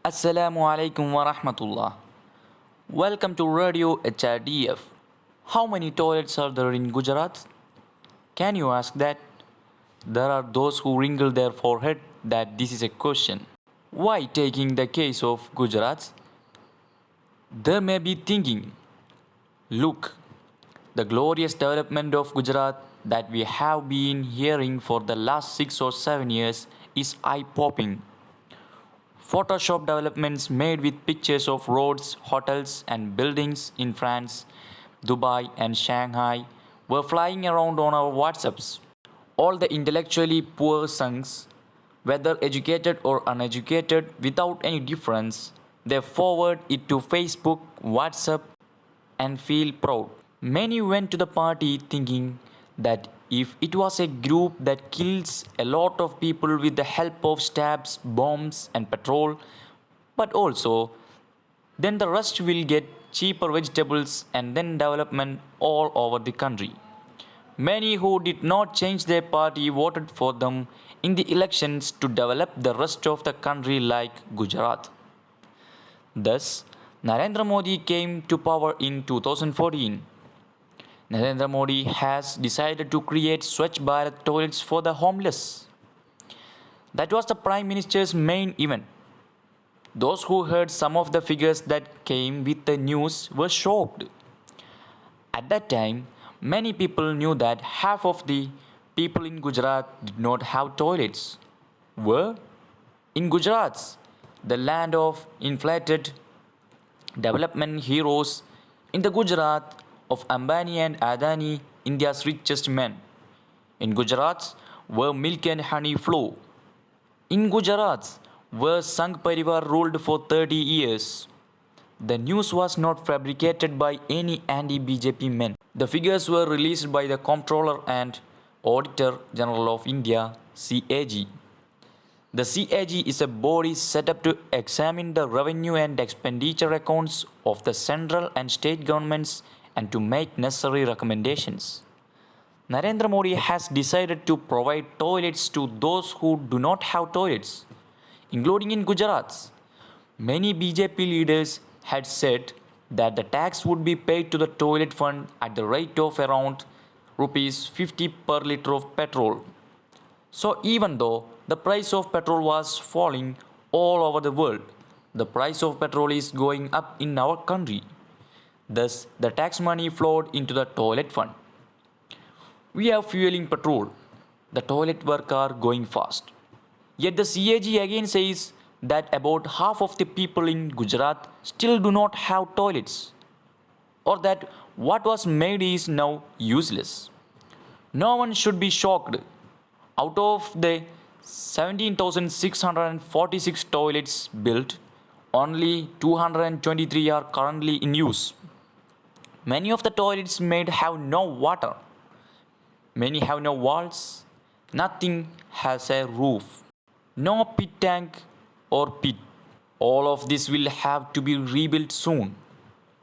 Assalamu alaikum wa rahmatullah. Welcome to Radio HRDF. How many toilets are there in Gujarat? Can you ask that? There are those who wrinkle their forehead that this is a question. Why taking the case of Gujarat? They may be thinking, look, the glorious development of Gujarat that we have been hearing for the last 6 or 7 years is eye-popping. Photoshop developments made with pictures of roads, hotels, and buildings in France, Dubai, and Shanghai were flying around on our WhatsApps. All the intellectually poor sons, whether educated or uneducated, without any difference, they forward it to Facebook, WhatsApp, and feel proud. Many went to the party thinking that if it was a group that kills a lot of people with the help of stabs, bombs, and petrol, but also then the rest will get cheaper vegetables and then development all over the country. Many who did not change their party voted for them in the elections to develop the rest of the country like Gujarat. Thus, Narendra Modi came to power in 2014. Narendra Modi has decided to create Swachh Bharat toilets for the homeless. That was the Prime Minister's main event. Those who heard some of the figures that came with the news were shocked. At that time, many people knew that half of the people in Gujarat did not have toilets. Where? In Gujarat, the land of inflated development heroes, in the Gujarat of Ambani and Adani, India's richest men. In Gujarat, where milk and honey flow. In Gujarat, where Sangh Parivar ruled for 30 years. The news was not fabricated by any anti-BJP men. The figures were released by the Comptroller and Auditor General of India, CAG. The CAG is a body set up to examine the revenue and expenditure accounts of the central and state governments and to make necessary recommendations. Narendra Modi has decided to provide toilets to those who do not have toilets, including in Gujarat. Many BJP leaders had said that the tax would be paid to the toilet fund at the rate of around rupees 50 per litre of petrol. So even though the price of petrol was falling all over the world, the price of petrol is going up in our country. Thus, the tax money flowed into the toilet fund. We have fueling petrol. The toilet work are going fast. Yet the CAG again says that about half of the people in Gujarat still do not have toilets, or that what was made is now useless. No one should be shocked. Out of the 17,646 toilets built, only 223 are currently in use. Many of the toilets made have no water. Many have no walls. Nothing has a roof. No pit tank or pit. All of this will have to be rebuilt soon,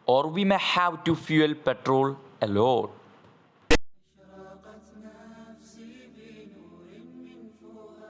or we may have to fuel petrol a lot.